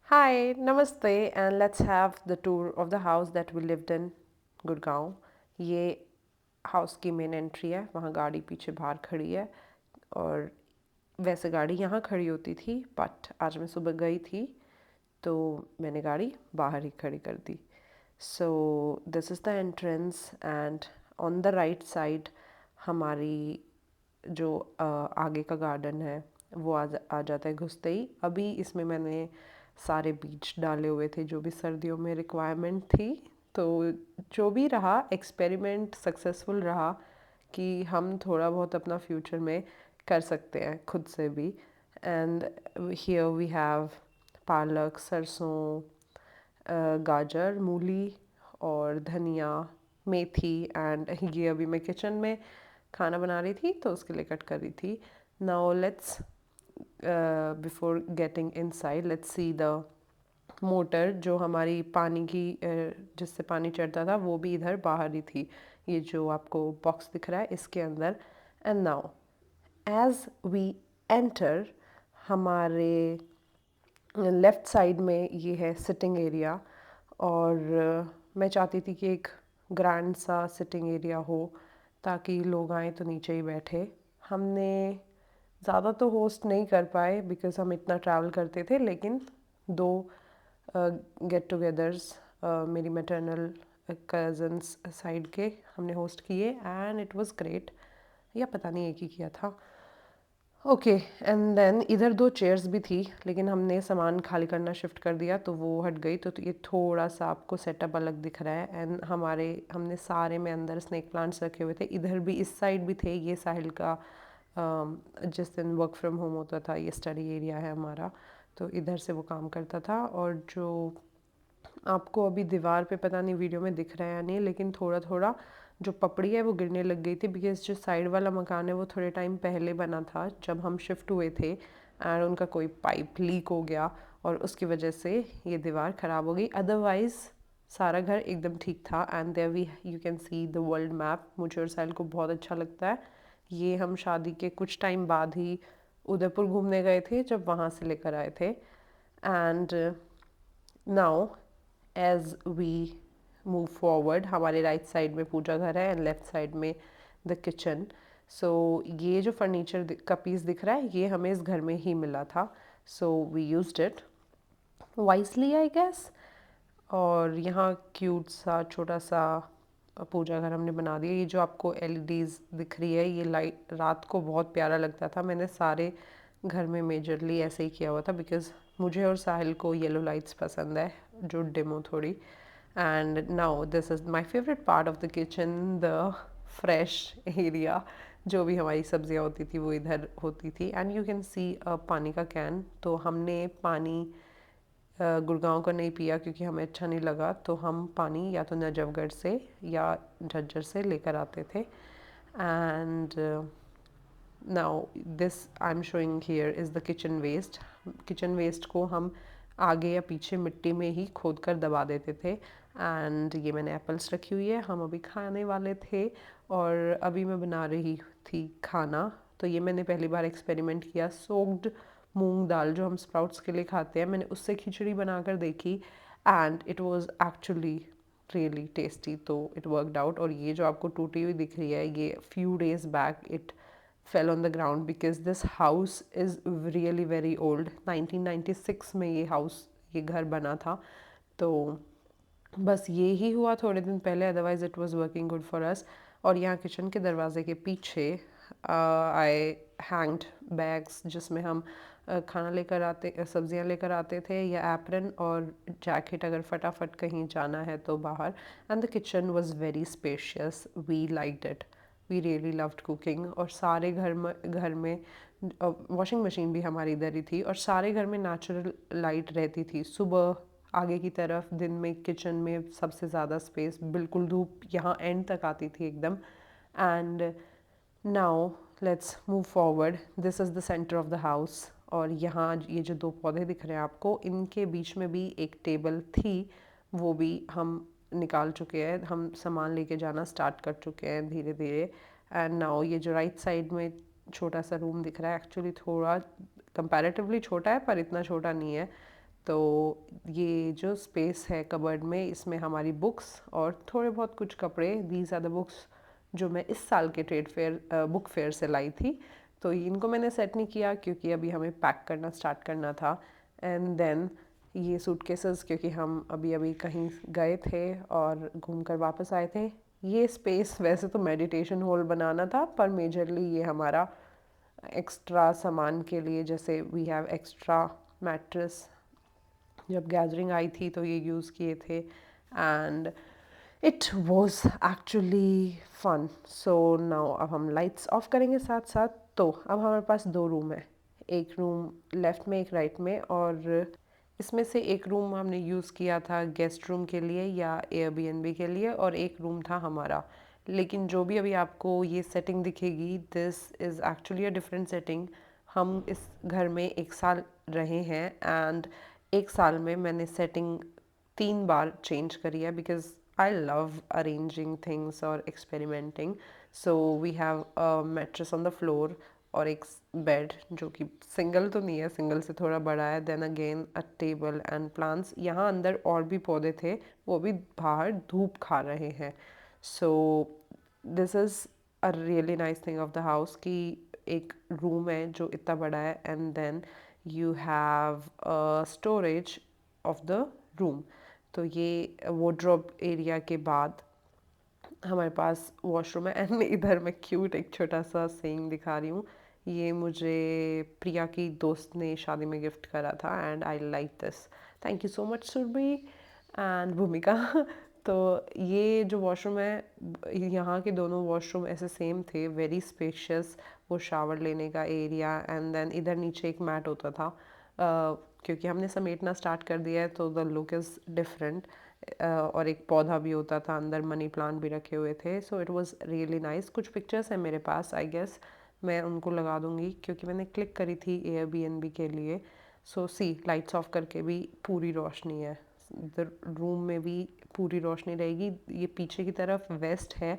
Hi, Namaste, and let's have the tour of the house that we lived in, Gurgaon. ये house की main entry है, वहाँ गाड़ी पीछे बाहर खड़ी है। और वैसे गाड़ी यहाँ खड़ी होती थी, बट आज मैं सुबह गई थी तो मैंने गाड़ी बाहर ही खड़ी कर दी। So this is the entrance and on the right side हमारी जो आगे का गार्डन है वो आ जाता है घुसते ही। अभी इसमें मैंने सारे बीज डाले हुए थे जो भी सर्दियों में रिक्वायरमेंट थी। तो जो भी रहा एक्सपेरिमेंट सक्सेसफुल रहा कि हम थोड़ा बहुत अपना फ्यूचर में कर सकते हैं खुद से भी। एंड हियर वी हैव पालक, सरसों, गाजर, मूली और धनिया, मेथी। एंड ये अभी मैं किचन में खाना बना रही थी तो उसके लिए कट कर रही थी। Now let's before getting inside let's see the motor जो हमारी पानी की जिससे पानी चढ़ता था वो भी इधर बाहर ही थी। ये जो आपको बॉक्स दिख रहा है इसके अंदर। And now as we enter हमारे लेफ़्ट साइड में ये है सिटिंग एरिया। और मैं चाहती थी कि एक ग्रैंड सा सिटिंग एरिया हो ताकि लोग आए तो नीचे ही बैठे। हमने ज़्यादा तो होस्ट नहीं कर पाए बिकॉज़ हम इतना ट्रैवल करते थे, लेकिन दो गेट टुगेदर्स मेरी मैटरनल कज़न्स साइड के हमने होस्ट किए एंड इट वाज ग्रेट। या पता नहीं एक ही किया था। ओके। एंड देन इधर दो चेयर्स भी थी, लेकिन हमने सामान खाली करना शिफ्ट कर दिया तो वो हट गई। तो ये थोड़ा सा आपको सेटअप अलग दिख रहा है। एंड हमने सारे में अंदर स्नेक प्लांट्स रखे हुए थे। इधर भी इस साइड भी थे। ये साहिल का जिस दिन वर्क फ्रॉम होम होता था, ये स्टडी एरिया है हमारा, तो इधर से वो काम करता था। और जो आपको अभी दीवार पे पता नहीं वीडियो में दिख रहा है या नहीं, लेकिन थोड़ा थोड़ा जो पपड़ी है वो गिरने लग गई थी बिकॉज जो साइड वाला मकान है वो थोड़े टाइम पहले बना था जब हम शिफ्ट हुए थे। एंड उनका कोई पाइप लीक हो गया और उसकी वजह से ये दीवार ख़राब हो गई। अदरवाइज़ सारा घर एकदम ठीक था। And there we you can see the world map. मुझे और साहिल को बहुत अच्छा लगता है। ये हम शादी के कुछ टाइम बाद ही उदयपुर घूमने गए थे जब वहाँ से लेकर आए थे। And now as we move forward हमारे राइट साइड में पूजा घर है एंड लेफ्ट साइड में द किचन। सो ये जो फर्नीचर का पीस दिख रहा है ये हमें इस घर में ही मिला था। So we used it wisely I guess. और यहाँ क्यूट सा छोटा सा पूजा घर हमने बना दिया। ये जो आपको एलईडीज दिख रही है ये लाइट रात को बहुत प्यारा लगता था। मैंने सारे घर में मेजरली ऐसे ही किया हुआ था बिकॉज मुझे और साहिल को येलो लाइट्स पसंद है जो डिम हो थोड़ी। And now this is my favourite part of the kitchen, the fresh area. जो भी हमारी सब्जियां होती थी वो इधर होती थी। एंड यू कैन सी पानी का कैन। तो हमने पानी गुड़गांव का नहीं पिया क्योंकि हमें अच्छा नहीं लगा, तो हम पानी या तो नजफगढ़ से या झज्जर से लेकर आते थे। And now this I am showing here is the kitchen waste. Kitchen waste को हम आगे या पीछे मिट्टी में ही खोद कर दबा देते थे। एंड ये मैंने एप्पल्स रखी हुई है, हम अभी खाने वाले थे। और अभी मैं बना रही थी खाना। तो ये मैंने पहली बार एक्सपेरिमेंट किया। सोक्ड मूंग दाल जो हम स्प्राउट्स के लिए खाते हैं, मैंने उससे खिचड़ी बनाकर देखी and it was actually really tasty. तो इट वर्कड आउट। और ये जो आपको टूटी हुई दिख रही है ये few days back it fell on the ground because this house is really very old। 1996 में ये घर बना था। तो बस ये ही हुआ थोड़े दिन पहले, otherwise it was working good for us. और यहाँ किचन के दरवाजे के पीछे आई हैंग्ड बैग्स जिसमें हम खाना लेकर आते सब्जियां लेकर आते थे, या एप्रन और जैकेट अगर फटाफट कहीं जाना है तो बाहर। And the kitchen was very spacious, we liked it, we really loved cooking. और सारे घर में वॉशिंग मशीन भी हमारी इधर ही थी और सारे घर में नेचुरल लाइट रहती थी। सुबह आगे की तरफ, दिन में किचन में सबसे ज़्यादा स्पेस, बिल्कुल धूप यहाँ एंड तक आती थी एकदम। And now let's move forward. This is the centre of the house. और यहाँ ये जो दो पौधे दिख रहे हैं आपको, इनके बीच में भी एक टेबल थी, वो भी हम निकाल चुके हैं। हम सामान लेके जाना स्टार्ट कर चुके हैं धीरे धीरे। एंड नाउ ये जो राइट साइड में छोटा सा रूम दिख रहा है, एक्चुअली थोड़ा कंपैरेटिवली छोटा है पर इतना छोटा नहीं है। तो ये जो स्पेस है कबर्ड में, इसमें हमारी बुक्स और थोड़े बहुत कुछ कपड़े, दीज आर द बुक्स जो मैं इस साल के ट्रेड फेयर बुक फेयर से लाई थी। तो इनको मैंने सेट नहीं किया क्योंकि अभी हमें पैक करना स्टार्ट करना था। एंड देन ये सूटकेसेस, क्योंकि हम अभी अभी कहीं गए थे और घूम कर वापस आए थे। ये स्पेस वैसे तो मेडिटेशन हॉल बनाना था, पर मेजरली ये हमारा एक्स्ट्रा सामान के लिए, जैसे वी हैव एक्स्ट्रा मैट्रेस, जब गैदरिंग आई थी तो ये यूज़ किए थे। And it was actually fun. So now अब हम लाइट्स ऑफ करेंगे साथ साथ। तो अब हमारे पास दो रूम है, एक रूम लेफ़्ट में एक राइट में, और इसमें से एक रूम हमने यूज़ किया था गेस्ट रूम के लिए या एयरबीएनबी के लिए, और एक रूम था हमारा। लेकिन जो भी अभी आपको ये सेटिंग दिखेगी, this is actually a different setting. हम इस घर में 1 साल रहे हैं एंड 1 साल में मैंने सेटिंग 3 बार चेंज करी है, because I love arranging things और experimenting. So we have a mattress on the floor और एक बेड जो कि सिंगल तो नहीं है, सिंगल से थोड़ा बड़ा है। Then again a table and plants. यहाँ अंदर और भी पौधे थे, वो भी बाहर धूप खा रहे हैं। So this is a really nice thing of the house कि एक रूम है जो इतना बड़ा है, and then you have storage of the room. तो ये वार्डरोब एरिया के बाद हमारे पास वॉशरूम है। एंड इधर मैं क्यूट एक छोटा सा सेइंग दिखा रही हूँ। ये मुझे प्रिया की दोस्त ने शादी में गिफ्ट करा था, and I like this. Thank you so much Surabhi and Bhumika. तो ये जो वॉशरूम है, यहाँ के दोनों वॉशरूम ऐसे सेम थे, वेरी स्पेशियस। वो शावर लेने का एरिया, एंड देन इधर नीचे एक मैट होता था। क्योंकि हमने समेटना स्टार्ट कर दिया है तो द लुक इज़ डिफरेंट। और एक पौधा भी होता था अंदर, मनी प्लांट भी रखे हुए थे। So it was really nice. कुछ पिक्चर्स हैं मेरे पास, आई गेस मैं उनको लगा दूंगी क्योंकि मैंने क्लिक करी थी एयरबीएनबी के लिए। सो सी, लाइट्स ऑफ करके भी पूरी रोशनी है, इधर रूम में भी पूरी रोशनी रहेगी। ये पीछे की तरफ वेस्ट है,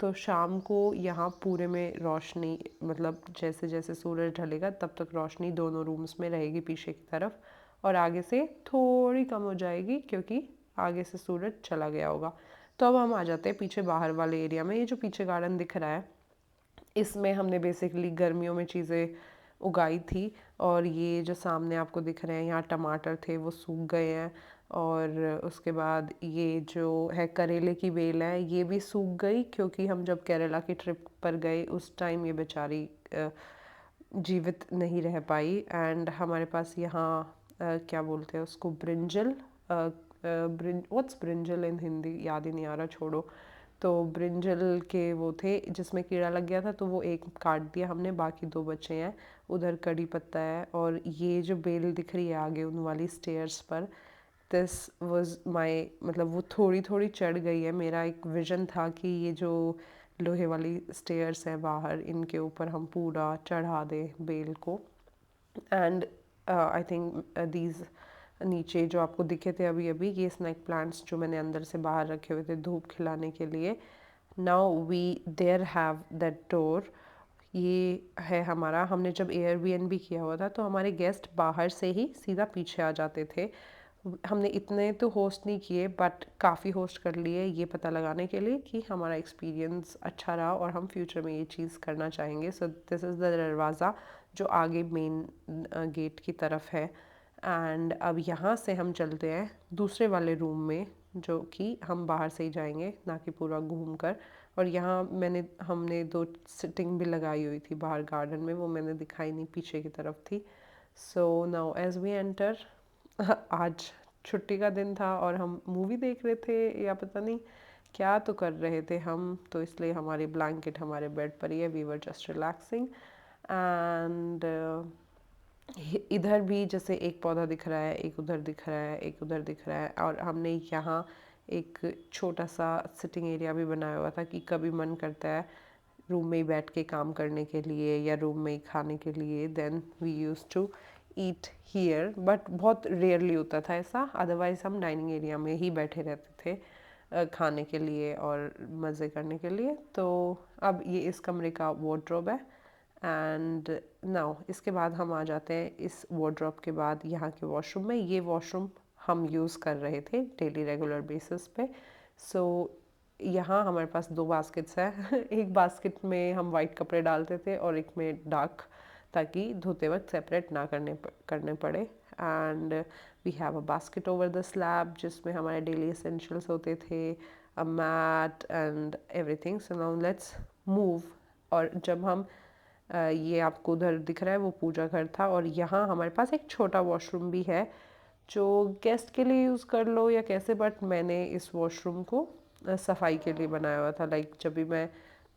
तो शाम को यहाँ पूरे में रोशनी, मतलब जैसे जैसे सूरज ढलेगा तब तक रोशनी दोनों रूम्स में रहेगी पीछे की तरफ, और आगे से थोड़ी कम हो जाएगी क्योंकि आगे से सूरज चला गया होगा। तो अब हम आ जाते हैं पीछे बाहर वाले एरिया में। ये जो पीछे गार्डन दिख रहा है, इसमें हमने बेसिकली गर्मियों में चीज़ें उगाई थी। और ये जो सामने आपको दिख रहे हैं, यहाँ टमाटर थे वो सूख गए हैं। और उसके बाद ये जो है करेले की बेल है, ये भी सूख गई क्योंकि हम जब केरला की ट्रिप पर गए उस टाइम ये बेचारी जीवित नहीं रह पाई। एंड हमारे पास यहाँ क्या बोलते हैं उसको, ब्रिंजल, व्हाट्स ब्रिंजल इन हिंदी, याद ही नहीं आ रहा, छोड़ो। तो ब्रिंजल के वो थे जिसमें कीड़ा लग गया था, तो वो एक काट दिया हमने, बाकी 2 बचे हैं। उधर कड़ी पत्ता है, और ये जो बेल दिख रही है आगे उन वाली स्टेयर्स पर, दिस वाज माय, मतलब वो थोड़ी थोड़ी चढ़ गई है। मेरा एक विजन था कि ये जो लोहे वाली स्टेयर्स हैं बाहर, इनके ऊपर हम पूरा चढ़ा दें बेल को। एंड आई थिंक दीज नीचे जो आपको दिखे थे अभी अभी, ये स्नैक प्लांट्स जो मैंने अंदर से बाहर रखे हुए थे धूप खिलाने के लिए। Now we there have that door. ये है हमारा, हमने जब एयरबीएनबी किया हुआ था तो हमारे गेस्ट बाहर से ही सीधा पीछे आ जाते थे। हमने इतने तो होस्ट नहीं किए, बट काफ़ी होस्ट कर लिए, ये पता लगाने के लिए कि हमारा एक्सपीरियंस अच्छा रहा और हम फ्यूचर में ये चीज़ करना चाहेंगे। सो दिस इज़ द दरवाज़ा जो आगे मेन गेट की तरफ है। एंड अब यहाँ से हम चलते हैं दूसरे वाले रूम में, जो कि हम बाहर से ही जाएंगे, ना कि पूरा घूम कर। और यहाँ हमने 2 सिटिंग भी लगाई हुई थी बाहर गार्डन में, वो मैंने दिखाई नहीं, पीछे की तरफ थी। So now as we enter, आज छुट्टी का दिन था और हम मूवी देख रहे थे या पता नहीं क्या तो कर रहे थे हम, तो इसलिए हमारी ब्लैंकेट हमारे बेड पर ही है। We were just relaxing. And इधर भी जैसे एक पौधा दिख रहा है, एक उधर दिख रहा है, एक उधर दिख रहा है। और हमने यहाँ एक छोटा सा सिटिंग एरिया भी बनाया हुआ था कि कभी मन करता है रूम में ही बैठ के काम करने के लिए या रूम में ही खाने के लिए, then we use to eat here. But बहुत रेयरली होता था ऐसा, अदरवाइज़ हम डाइनिंग एरिया में ही बैठे रहते थे खाने के लिए और मज़े करने के लिए। तो अब ये इस कमरे का वार्डरोब है। एंड नाउ इसके बाद हम आ जाते हैं इस वार्डरोब के बाद यहाँ के वॉशरूम में। ये वॉशरूम हम यूज़ कर रहे थे डेली रेगुलर बेसिस पे। सो यहाँ हमारे पास 2 बास्केट्स हैं एक बास्केट में हम वाइट कपड़े डालते थे और एक में डार्क, ताकि धोते वक्त सेपरेट ना करने पड़े। And we have a basket over the slab जिसमें हमारे डेली एसेंशियल्स होते थे, a mat and everything. So now let's move. और जब हम ये आपको उधर दिख रहा है वो पूजा घर था, और यहाँ हमारे पास एक छोटा वॉशरूम भी है जो गेस्ट के लिए यूज़ कर लो या कैसे, बट मैंने इस वॉशरूम को सफाई के लिए बनाया हुआ था। लाइक जब भी मैं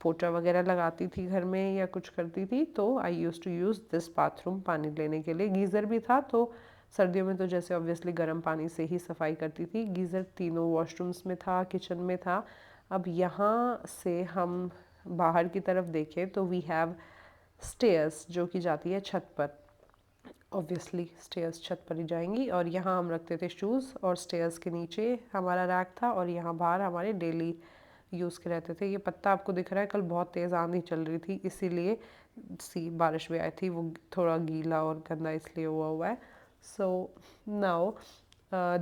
पोचा वगैरह लगाती थी घर में या कुछ करती थी तो I use to use this bathroom पानी लेने के लिए। गीज़र भी था तो सर्दियों में तो जैसे ऑब्वियसली गर्म पानी से ही सफाई करती थी। गीज़र तीनों वॉशरूम्स में था, किचन में था। अब यहाँ से हम बाहर की तरफ देखें तो वी हैव स्टेयर्स जो कि जाती है छत पर। ऑब्वियसली स्टेयर्स छत पर ही जाएंगी, और यहाँ हम रखते थे शूज़, और स्टेयर्स के नीचे हमारा रैक था, और यहाँ बाहर हमारे डेली यूज़ के रहते थे। ये पत्ता आपको दिख रहा है, कल बहुत तेज़ आंधी चल रही थी इसीलिए बारिश भी आई थी, वो थोड़ा गीला और गंदा इसलिए हुआ है। सो नाउ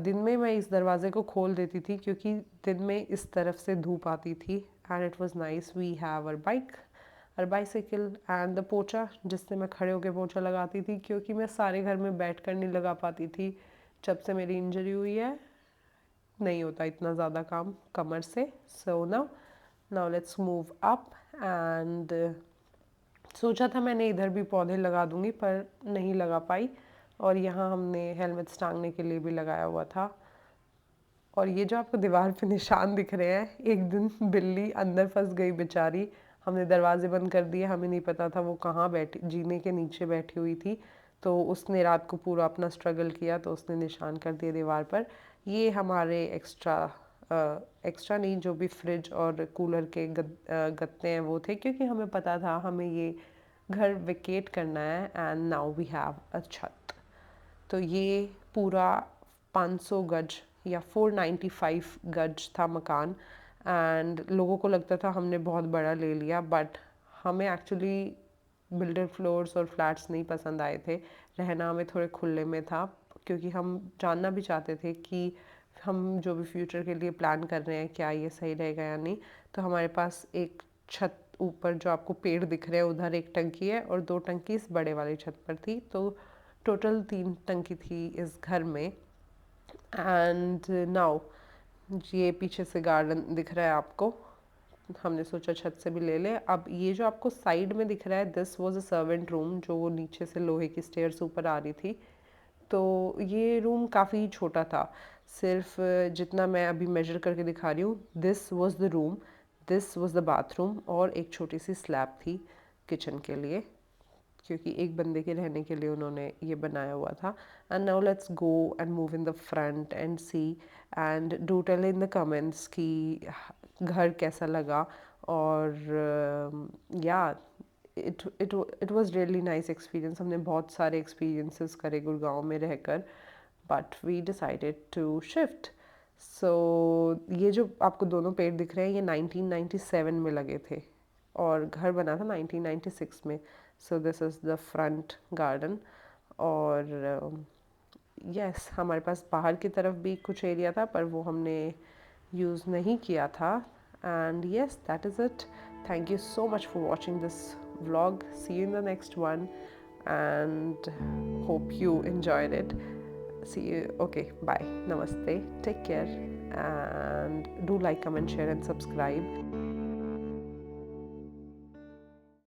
दिन में मैं इस दरवाज़े को खोल देती थी क्योंकि दिन में इस तरफ से धूप आती थी। And it was nice. We have our bike, और बाइसाइकिल एंड द पोचा जिससे मैं खड़े होकर पोचा लगाती थी, क्योंकि मैं सारे घर में बैठ कर नहीं लगा पाती थी। जब से मेरी इंजरी हुई है नहीं होता इतना ज़्यादा काम कमर से। सो now let's move up. And सोचा था मैंने इधर भी पौधे लगा दूंगी पर नहीं लगा पाई, और यहाँ हमने हेलमेट्स टांगने के लिए भी लगाया हुआ था। और ये जो आपको दीवार पे निशान दिख रहे हैं, एक दिन बिल्ली अंदर फंस गई बेचारी, हमने दरवाजे बंद कर दिए, हमें नहीं पता था वो कहाँ बैठी, जीने के नीचे बैठी हुई थी। तो उसने रात को पूरा अपना स्ट्रगल किया तो उसने निशान कर दिए दीवार पर। ये हमारे एक्स्ट्रा नहीं, जो भी फ्रिज और कूलर के गत्ते हैं वो थे, क्योंकि हमें पता था हमें ये घर वेकेट करना है। And now we have a छत। तो ये पूरा 500 गज या 495 गज था मकान। एंड लोगों को लगता था हमने बहुत बड़ा ले लिया, बट हमें एक्चुअली बिल्डर फ्लोर्स और फ्लैट्स नहीं पसंद आए थे। रहना हमें थोड़े खुले में था, क्योंकि हम जानना भी चाहते थे कि हम जो भी फ्यूचर के लिए प्लान कर रहे हैं क्या ये सही रहेगा या नहीं। तो हमारे पास एक छत ऊपर जो आपको पेड़ दिख रहे हैं उधर एक टंकी है, और 2 टंकी इस बड़े वाली छत पर थी। तो टोटल 3 टंकी थी इस घर में। एंड नाउ ये पीछे से गार्डन दिख रहा है आपको, हमने सोचा छत से भी ले ले। अब ये जो आपको साइड में दिख रहा है, this was a servant room, जो वो नीचे से लोहे की स्टेयर्स ऊपर आ रही थी। तो ये रूम काफ़ी छोटा था, सिर्फ जितना मैं अभी मेजर करके दिखा रही हूँ। This was the room, this was the bathroom, और एक छोटी सी स्लैब थी किचन के लिए, क्योंकि एक बंदे के रहने के लिए उन्होंने ये बनाया हुआ था। And now let's go and move in the front and see, and do tell in the comments कि घर कैसा लगा। और या it was really nice experience. हमने बहुत सारे एक्सपीरियंसेस करे गुड़गांव में रहकर, but we decided to shift. So ये जो आपको दोनों पेड़ दिख रहे हैं ये 1997 में लगे थे, और घर बना था 1996 में। सो this is the front garden. और यस हमारे पास बाहर की तरफ भी कुछ एरिया था, पर वो हमने यूज़ नहीं किया था। And yes that is it. Thank you so much for watching this vlog. See you in the next one, and hope you enjoyed it. See you. Okay, bye. Namaste. Take care, and do like, comment, share, and subscribe.